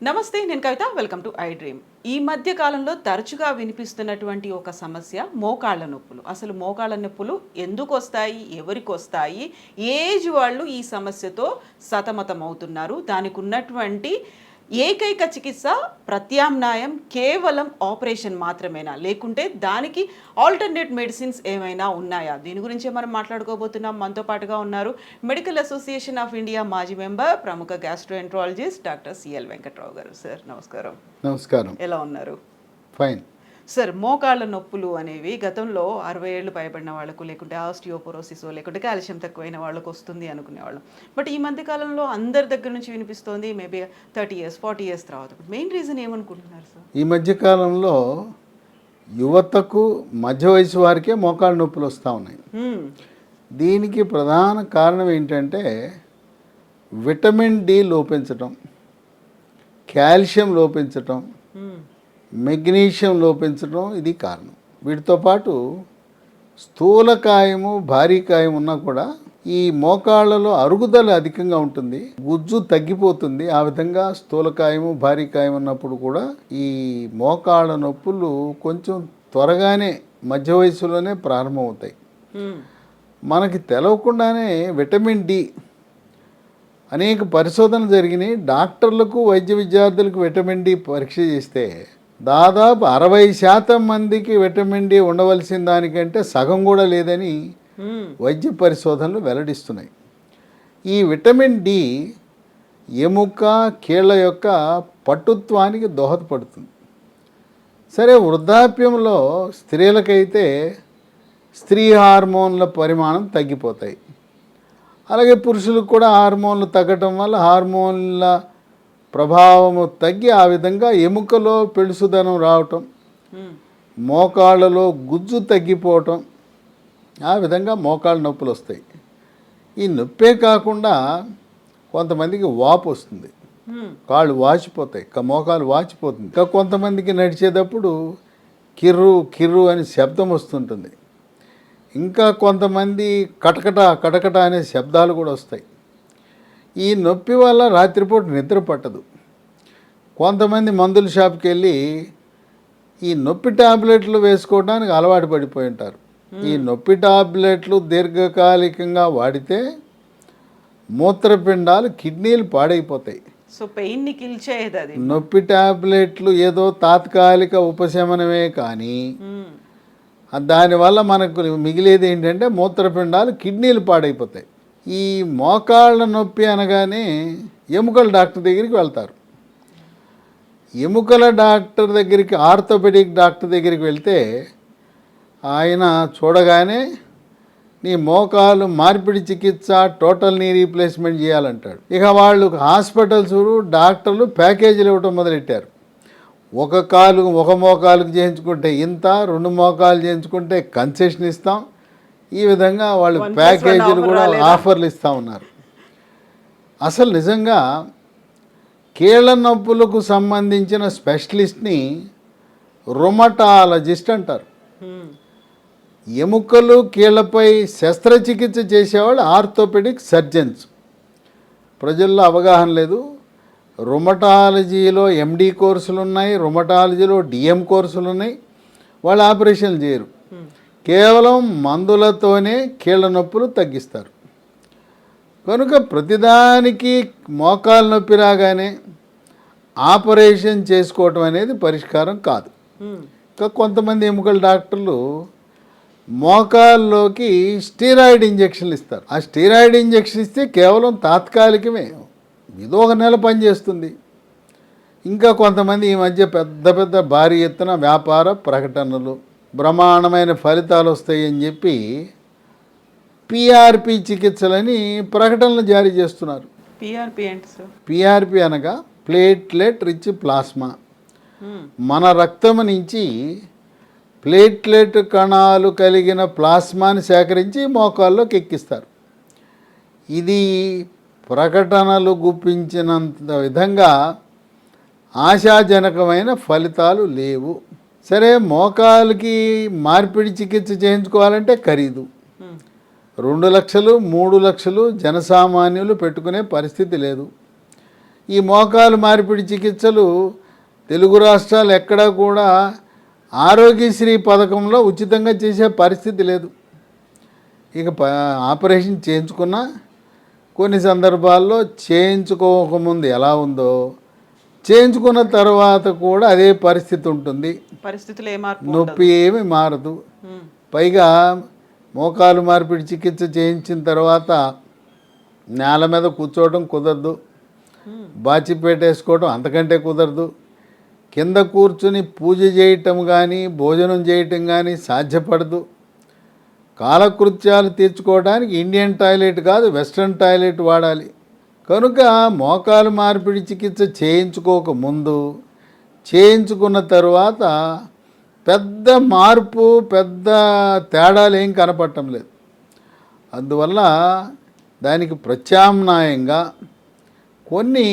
నమస్తే, నేను Kavitha. Welcome to I dream. ఈ మధ్య కాలంలో తరచుగా వినిపిస్తున్నటువంటి ఒక సమస్య మోకాళ్ళ నొప్పులు. అసలు మోకాళ్ళ నొప్పులు ఎందుకు వస్తాయి, ఎవరికి వస్తాయి, ఏజ్ వాళ్ళు ఈ సమస్యతో సతమతమవుతున్నారు, దానికి ఉన్నటువంటి ఏకైక చికిత్స ప్రత్యామ్నాయం కేవలం ఆపరేషన్ మాత్రమేనా, లేకుంటే దానికి ఆల్టర్నేట్ మెడిసిన్స్ ఏమైనా ఉన్నాయా? దీని గురించే మనం మాట్లాడుకోబోతున్నాం. మనతో పాటుగా ఉన్నారు మెడికల్ అసోసియేషన్ ఆఫ్ ఇండియా మాజీ మెంబర్, ప్రముఖ గ్యాస్ట్రోఎంట్రాలజిస్ట్ డాక్టర్ సిఎల్ వెంకట్రావు గారు. సార్ నమస్కారం. నమస్కారం. ఎలా ఉన్నారు? ఫైన్. సార్, మోకాళ్ళ నొప్పులు అనేవి గతంలో 60 ఏళ్ళు పైబడిన వాళ్ళకు, లేకుంటే ఆస్టియోపోరోసిస్, లేకుంటే కాల్షియం తక్కువైన వాళ్ళకు వస్తుంది అనుకునేవాళ్ళం. బట్ ఈ మధ్య కాలంలో అందరి దగ్గర నుంచి వినిపిస్తోంది మేబీ 30 ఇయర్స్ 40 ఇయర్స్ తర్వాత. మెయిన్ రీజన్ ఏమనుకుంటున్నారు సార్? ఈ మధ్యకాలంలో యువతకు మధ్య వయసు వారికే మోకాళ్ళ నొప్పులు వస్తూ ఉన్నాయి. దీనికి ప్రధాన కారణం ఏంటంటే విటమిన్ డి లోపించటం, కాల్షియం లోపించటం, మెగ్నీషియం లోపించడం ఇది కారణం. వీటితో పాటు స్థూలకాయము, భారీకాయం ఉన్నా కూడా ఈ మోకాళ్ళలో అరుగుదల అధికంగా ఉంటుంది, గుజ్జు తగ్గిపోతుంది. ఆ విధంగా స్థూలకాయము, భారీకాయం ఉన్నప్పుడు కూడా ఈ మోకాళ్ళ నొప్పులు కొంచెం త్వరగానే మధ్య వయసులోనే ప్రారంభమవుతాయి. మనకి తెలవకుండానే విటమిన్ డి అనేక పరిశోధనలు జరిగినాయి. డాక్టర్లకు, వైద్య విద్యార్థులకు విటమిన్ డి పరీక్ష చేస్తే దాదాపు 60% మందికి విటమిన్ డి ఉండవలసిన దానికంటే సగం కూడా లేదని వైద్య పరిశోధనలు వెల్లడిస్తున్నాయి. ఈ విటమిన్ డి ఎముక, కీళ్ళ యొక్క పటుత్వానికి దోహదపడుతుంది. సరే, వృద్ధాప్యంలో స్త్రీలకైతే స్త్రీ హార్మోన్ల పరిమాణం తగ్గిపోతాయి. అలాగే పురుషులకు కూడా హార్మోన్లు తగ్గటం వల్ల హార్మోన్ల ప్రభావము తగ్గి ఆ విధంగా ఎముకలో పెళుసుదనం రావటం, మోకాళ్ళలో గుజ్జు తగ్గిపోవటం, ఆ విధంగా మోకాళ్ళ నొప్పులు వస్తాయి. ఈ నొప్పే కాకుండా కొంతమందికి వాపు వస్తుంది, కాళ్ళు వాచిపోతాయి, మోకాలు వాచిపోతుంది. ఇంకా కొంతమందికి నడిచేటప్పుడు కిర్రు కిర్రు అని శబ్దం వస్తుంటుంది. ఇంకా కొంతమంది కటకట కటకట అనే శబ్దాలు కూడా వస్తాయి. ఈ నొప్పి వల్ల రాత్రిపూట నిద్ర పట్టదు. కొంతమంది మందుల షాప్కి వెళ్ళి ఈ నొప్పి టాబ్లెట్లు వేసుకోవడానికి అలవాటు పడిపోయి ఉంటారు. ఈ నొప్పి టాబ్లెట్లు దీర్ఘకాలికంగా వాడితే మూత్రపిండాలు, కిడ్నీలు పాడైపోతాయి. సో పెయిన్ని కిల్ చేయదు అది. నొప్పి టాబ్లెట్లు ఏదో తాత్కాలిక ఉపశమనమే కానీ దానివల్ల మనకు మిగిలేది ఏంటంటే మూత్రపిండాలు, కిడ్నీలు పాడైపోతాయి. ఈ మోకాళ్ళ నొప్పి అనగానే ఎముకల డాక్టర్ దగ్గరికి వెళ్తారు. ఎముకల డాక్టర్ దగ్గరికి, ఆర్థోపెడిక్ డాక్టర్ దగ్గరికి వెళ్తే ఆయన చూడగానే నీ మోకాలు మార్పిడి చికిత్స, టోటల్ నీ రీప్లేస్మెంట్ చేయాలంటాడు. ఇక వాళ్ళు హాస్పిటల్స్, డాక్టర్లు ప్యాకేజీలు ఇవ్వటం మొదలెట్టారు. ఒక మోకాలుకు చేయించుకుంటే ఇంత, 2 మోకాలు చేయించుకుంటే కన్సెషన్ ఇస్తాం. ఈ విధంగా వాళ్ళు ప్యాకేజీలు కూడా ఆఫర్లు ఇస్తూ ఉన్నారు. అసలు నిజంగా కీళ్ళ నొప్పులకు సంబంధించిన స్పెషలిస్ట్ని రుమటాలజిస్ట్ అంటారు. ఎముకలు, కీళ్ళపై శస్త్రచికిత్స చేసేవాళ్ళు ఆర్థోపెడిక్ సర్జన్స్. ప్రజల్లో అవగాహన లేదు. రుమటాలజీలో ఎండి కోర్సులు ఉన్నాయి, రుమటాలజీలో డిఎం కోర్సులు ఉన్నాయి. వాళ్ళు ఆపరేషన్లు చేయరు, కేవలం మందులతోనే కీళ్ళ నొప్పులు తగ్గిస్తారు. కనుక ప్రతిదానికి మోకాలు నొప్పి రాగానే ఆపరేషన్ చేసుకోవటం అనేది పరిష్కారం కాదు. ఇంకా కొంతమంది ఎముకల డాక్టర్లు మోకాల్లోకి స్టీరాయిడ్ ఇంజక్షన్లు ఇస్తారు. ఆ స్టీరాయిడ్ ఇంజక్షన్ ఇస్తే కేవలం తాత్కాలికమే, ఏదో 1 నెల పనిచేస్తుంది. ఇంకా కొంతమంది ఈ మధ్య పెద్ద పెద్ద భారీ ఎత్తున వ్యాపార ప్రకటనలు, బ్రహ్మాండమైన ఫలితాలు వస్తాయని చెప్పి పిఆర్పి చికిత్సలని ప్రకటనలు జారీ చేస్తున్నారు. పిఆర్పి ఏంటి సార్? పిఆర్పి అనగా ప్లేట్లెట్ రిచ్ ప్లాస్మా. మన రక్తం నుంచి ప్లేట్లెట్ కణాలు కలిగిన ప్లాస్మాని సేకరించి మోకాల్లోకి ఎక్కిస్తారు. ఇది ప్రకటనలు గుప్పించినంత విధంగా ఆశాజనకమైన ఫలితాలు లేవు. సరే, మోకాలుకి మార్పిడి చికిత్స చేయించుకోవాలంటే ఖరీదు. 2 లక్షలు 3 లక్షలు జనసామాన్యులు పెట్టుకునే పరిస్థితి లేదు. ఈ మోకాలు మార్పిడి చికిత్సలు తెలుగు రాష్ట్రాలు ఎక్కడా కూడా ఆరోగ్యశ్రీ పథకంలో ఉచితంగా చేసే పరిస్థితి లేదు. ఇక ఆపరేషన్ చేయించుకున్నా కొన్ని సందర్భాల్లో చేయించుకోకముందు ఎలా ఉందో చేయించుకున్న తర్వాత కూడా అదే పరిస్థితి ఉంటుంది. పరిస్థితులు ఏ మార్పు నొప్పి ఏమి మారదు. పైగా మోకాలు మార్పిడి చికిత్స చేయించిన తర్వాత నేల మీద కూర్చోవడం కుదరదు, బాచిపేట వేసుకోవడం అంతకంటే కుదరదు, కింద కూర్చుని పూజ చేయటం కానీ భోజనం చేయటం కానీ సాధ్యపడదు. కాలకృత్యాలు తీర్చుకోవడానికి ఇండియన్ టాయిలెట్ కాదు వెస్ట్రన్ టాయిలెట్ వాడాలి. కనుక మోకాలు మార్పిడి చికిత్స చేయించుకోకముందు చేయించుకున్న తర్వాత పెద్ద మార్పు పెద్ద తేడాలు ఏం కనపడటం లేదు. అందువల్ల దానికి ప్రత్యామ్నాయంగా కొన్ని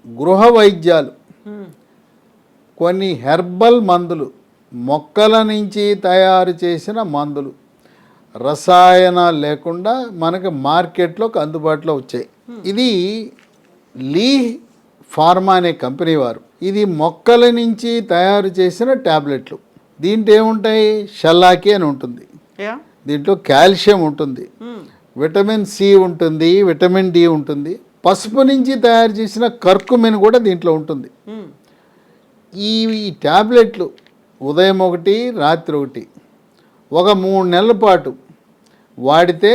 గృహ వైద్యాలు, కొన్ని హెర్బల్ మందులు, మొక్కల నుంచి తయారు చేసిన మందులు రసాయనాలు లేకుండా మనకి మార్కెట్లోకి అందుబాటులో వచ్చాయి. ఇది లీ ఫార్మా అనే కంపెనీ వారు ఇది మొక్కల నుంచి తయారు చేసిన ట్యాబ్లెట్లు. దీంట్లో ఏముంటాయి, షల్లాకి అని ఉంటుంది, దీంట్లో కాల్షియం ఉంటుంది, విటమిన్ సి ఉంటుంది, విటమిన్ డి ఉంటుంది, పసుపు నుంచి తయారు చేసిన కర్కుమిన్ కూడా దీంట్లో ఉంటుంది. ఈ ట్యాబ్లెట్లు ఉదయం ఒకటి రాత్రి ఒకటి ఒక 3 నెలల పాటు వాడితే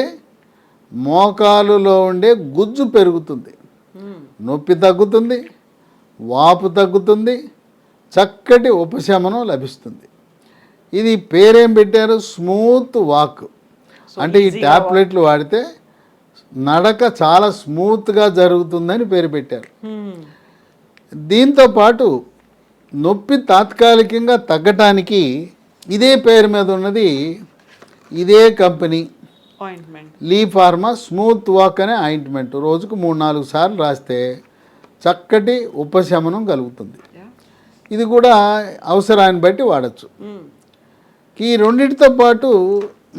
మోకాలులో ఉండే గుజ్జు పెరుగుతుంది, నొప్పి తగ్గుతుంది, వాపు తగ్గుతుంది, చక్కటి ఉపశమనం లభిస్తుంది. ఇది పేరేం పెట్టారు, స్మూత్ వాక్. అంటే ఈ ట్యాబ్లెట్లు వాడితే నడక చాలా స్మూత్గా జరుగుతుందని పేరు పెట్టారు. దీంతోపాటు నొప్పి తాత్కాలికంగా తగ్గటానికి ఇదే పేరు మీద ఉన్నది ఇదే కంపెనీ లీ ఫార్మా స్మూత్ వాక్ అనే ఆయింట్మెంట్ రోజుకు 3-4 సార్లు రాస్తే చక్కటి ఉపశమనం కలుగుతుంది. ఇది కూడా అవసరాన్ని బట్టి వాడచ్చు. ఈ రెండింటితో పాటు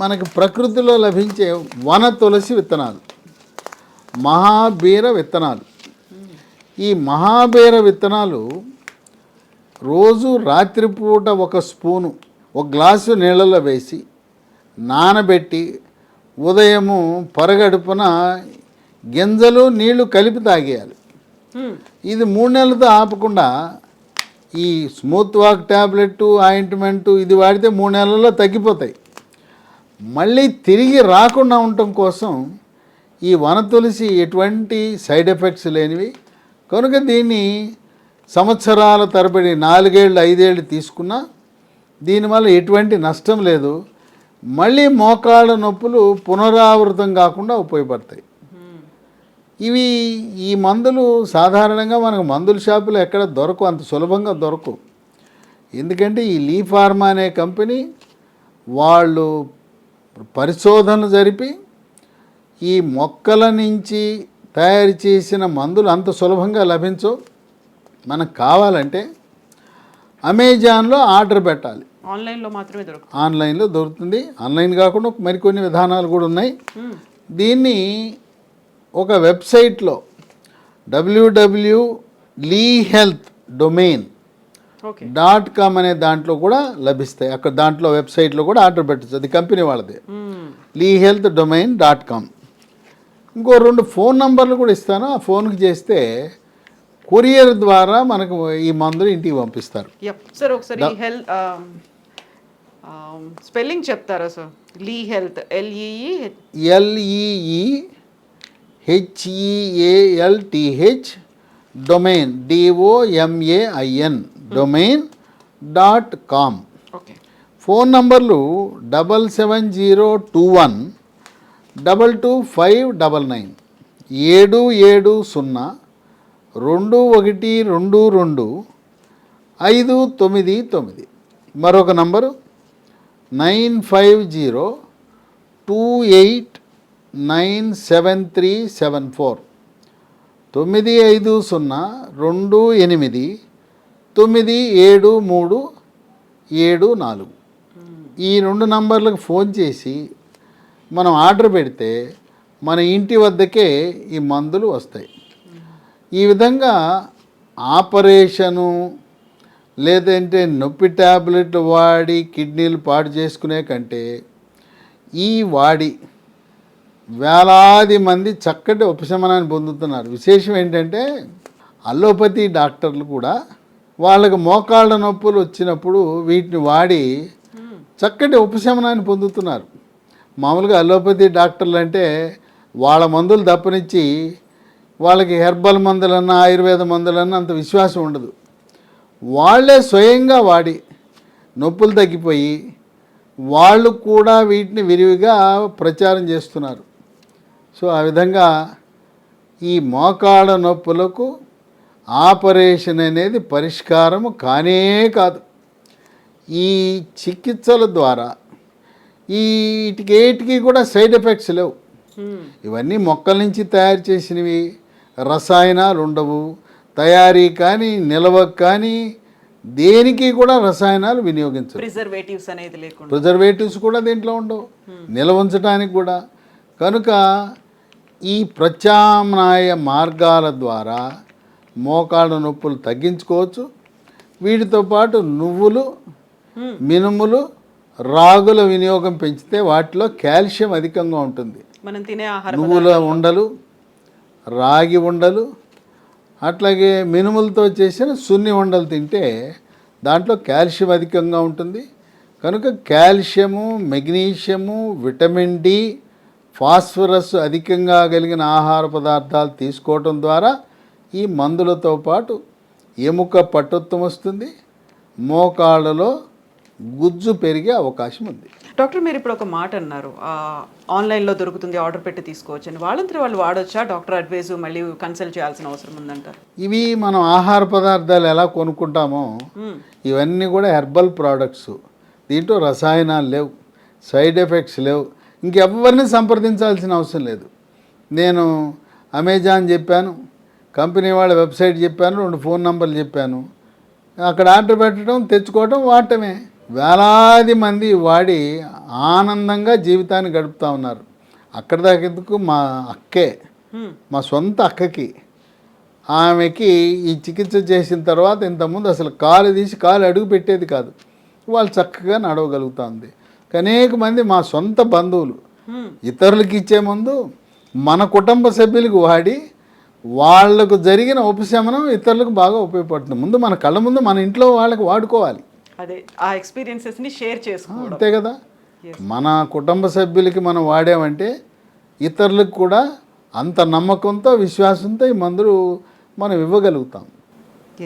మనకి ప్రకృతిలో లభించే వన తులసి విత్తనాలు, మహాబీర విత్తనాలు. ఈ మహాబీర విత్తనాలు రోజు రాత్రిపూట 1 స్పూను 1 గ్లాసు నీళ్ళలో వేసి నానబెట్టి ఉదయము పరగడుపున గింజలు నీళ్లు కలిపి తాగేయాలి. ఇది 3 నెలలతో ఆపకుండా ఈ స్మూత్ వాక్ ట్యాబ్లెట్ ఆయింట్మెంటు ఇది వాడితే 3 నెలల్లో తగ్గిపోతాయి. మళ్ళీ తిరిగి రాకుండా ఉండటం కోసం ఈ వన తులసి ఎటువంటి సైడ్ ఎఫెక్ట్స్ లేనివి కనుక దీన్ని సంవత్సరాల తరబడి 4 ఏళ్ళు 5 ఏళ్ళు తీసుకున్నా దీనివల్ల ఎటువంటి నష్టం లేదు. మళ్ళీ మోకాళ్ళ నొప్పులు పునరావృతం కాకుండా ఉపయోగపడతాయి. ఇవి ఈ మందులు సాధారణంగా మనకు మందుల షాపులో ఎక్కడ దొరకవు, అంత సులభంగా దొరకవు. ఎందుకంటే ఈ లీ ఫార్మా అనే కంపెనీ వాళ్ళు పరిశోధనలు జరిపి ఈ మొక్కల నుంచి తయారు చేసిన మందులు అంత సులభంగా లభించవు. మనకు కావాలంటే అమెజాన్లో ఆర్డర్ పెట్టాలి, ఆన్లైన్లో మాత్రమే దొరుకుతుంది. ఆన్లైన్లో దొరుకుతుంది. ఆన్లైన్ కాకుండా మరికొన్ని విధానాలు కూడా ఉన్నాయి. దీన్ని ఒక వెబ్సైట్లో www.leehealth.com అనే దాంట్లో కూడా లభిస్తాయి. అక్కడ దాంట్లో వెబ్సైట్లో కూడా ఆర్డర్ పెట్టచ్చు, అది కంపెనీ వాళ్ళది, leehealth.com. ఇంకో 2 ఫోన్ నంబర్లు కూడా ఇస్తాను, ఆ ఫోన్కి చేస్తే కొరియర్ ద్వారా మనకు ఈ మందులు ఇంటికి పంపిస్తారు. సార్ ఒకసారి స్పెల్లింగ్ చెప్తారా sir? Lee health LEEHEALTH domain DOMAIN.com. Phone నంబర్లు 7702122599 7702122 మరొక నంబరు 9502897374 9502897374. ఈ 2 నంబర్లకు ఫోన్ చేసి మనం ఆర్డర్ పెడితే మన ఇంటి వద్దకే ఈ మందులు వస్తాయి. ఈ విధంగా ఆపరేషను లేదంటే నొప్పి ట్యాబ్లెట్లు వాడి కిడ్నీలు పాడు చేసుకునే కంటే ఈ వాడి వేలాది మంది చక్కటి ఉపశమనాన్ని పొందుతున్నారు. విశేషం ఏంటంటే అల్లోపతి డాక్టర్లు కూడా వాళ్ళకి మోకాళ్ళ నొప్పులు వచ్చినప్పుడు వీటిని వాడి చక్కటి ఉపశమనాన్ని పొందుతున్నారు. మామూలుగా అల్లోపతి డాక్టర్లు అంటే వాళ్ళ మందులు తప్పనిచ్చి వాళ్ళకి హెర్బల్ మందులన్నా ఆయుర్వేద మందులన్నా అంత విశ్వాసం ఉండదు. వాళ్ళే స్వయంగా వాడి నొప్పులు తగ్గిపోయి వాళ్ళు కూడా వీటిని విరివిగా ప్రచారం చేస్తున్నారు. సో ఆ విధంగా ఈ మోకాళ్ళ నొప్పులకు ఆపరేషన్ అనేది పరిష్కారము కానే కాదు. ఈ చికిత్సల ద్వారా వీటికి కూడా సైడ్ ఎఫెక్ట్స్ లేవు. ఇవన్నీ మొక్కల నుంచి తయారు చేసినవి, రసాయనాలు ఉండవు. తయారీ కానీ నిల్వ కానీ దేనికి కూడా రసాయనాలు వినియోగించరు. ప్రిజర్వేటివ్స్ కూడా దీంట్లో ఉండవు, నిల్వ ఉంచడానికి కూడా. కనుక ఈ ప్రత్యామ్నాయ మార్గాల ద్వారా మోకాళ్ళ నొప్పులు తగ్గించుకోవచ్చు. వీటితో పాటు నువ్వులు, మినుములు, రాగుల వినియోగం పెంచితే వాటిలో కాల్షియం అధికంగా ఉంటుంది. మనం తినే నువ్వుల ఉండలు, రాగి ఉండలు, అట్లాగే మినుములతో చేసిన సున్ని ఉండలు తింటే దాంట్లో కాల్షియం అధికంగా ఉంటుంది. కనుక calcium, magnesium, vitamin D, phosphorus అధికంగా కలిగిన ఆహార పదార్థాలు తీసుకోవటం ద్వారా ఈ మందులతో పాటు ఎముక పటుత్వం వస్తుంది, మోకాళ్ళలో గుజ్జు పెరిగే అవకాశం ఉంది. డాక్టర్, మీరు ఇప్పుడు ఒక మాట అన్నారు, ఆన్లైన్లో దొరుకుతుంది, ఆర్డర్ పెట్టి తీసుకోవచ్చు అని. వాళ్ళంతా వాళ్ళు వాడొచ్చా? డాక్టర్ అడ్వైజ్ మళ్ళీ కన్సల్ట్ చేయాల్సిన అవసరం ఉందంటారు? ఇవి మనం ఆహార పదార్థాలు ఎలా కొనుక్కుంటామో ఇవన్నీ కూడా హెర్బల్ ప్రోడక్ట్స్. దీంట్లో రసాయనాలు లేవు, సైడ్ ఎఫెక్ట్స్ లేవు. ఇంకెవరిని సంప్రదించాల్సిన అవసరం లేదు. నేను అమెజాన్ చెప్పాను, కంపెనీ వాళ్ళ వెబ్సైట్ చెప్పాను, 2 ఫోన్ నంబర్లు చెప్పాను. అక్కడ ఆర్డర్ పెట్టడం, తెచ్చుకోవడం, వాడటమే. వేలాది మంది వాడి ఆనందంగా జీవితాన్ని గడుపుతూ ఉన్నారు. అక్కడ దాకెందుకు, మా అక్కే, మా సొంత అక్కకి, ఆమెకి ఈ చికిత్స చేసిన తర్వాత ఇంతకుముందు అసలు కాలు తీసి కాలు అడుగు పెట్టేది కాదు. వాళ్ళు చక్కగా నడవగలుగుతుంది. అనేక మంది మా సొంత బంధువులు ఇతరులకు ఇచ్చే ముందు మన కుటుంబ సభ్యులకు వాడి వాళ్లకు జరిగిన ఉపశమనం ఇతరులకు బాగా ఉపయోగపడుతుంది. ముందు మన కళ్ళ ముందు మన ఇంట్లో వాళ్ళకి వాడుకోవాలి. అదే ఆ ఎక్స్పీరియన్సెస్ని షేర్ చేసుకోవాలి. అంతే కదా. మన కుటుంబ సభ్యులకి మనం వాడామంటే ఇతరులకు కూడా అంత నమ్మకంతో, విశ్వాసంతో ఈ మందులు మనం ఇవ్వగలుగుతాం.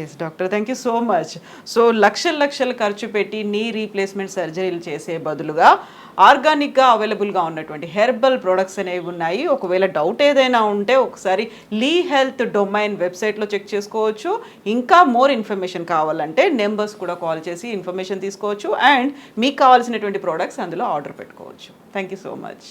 Yes doctor, thank you so much. So లక్షలు ఖర్చు పెట్టి నీ రీప్లేస్మెంట్ సర్జరీలు చేసే బదులుగా ఆర్గానిక్గా అవైలబుల్గా ఉన్నటువంటి హెర్బల్ ప్రొడక్ట్స్ అనేవి ఉన్నాయి. ఒకవేళ డౌట్ ఏదైనా ఉంటే ఒకసారి లీ హెల్త్ డొమైన్ వెబ్సైట్లో చెక్ చేసుకోవచ్చు. ఇంకా మోర్ ఇన్ఫర్మేషన్ కావాలంటే నెంబర్స్ కూడా కాల్ చేసి ఇన్ఫర్మేషన్ తీసుకోవచ్చు. అండ్ మీకు కావాల్సినటువంటి ప్రోడక్ట్స్ అందులో ఆర్డర్ పెట్టుకోవచ్చు. Thank you so much.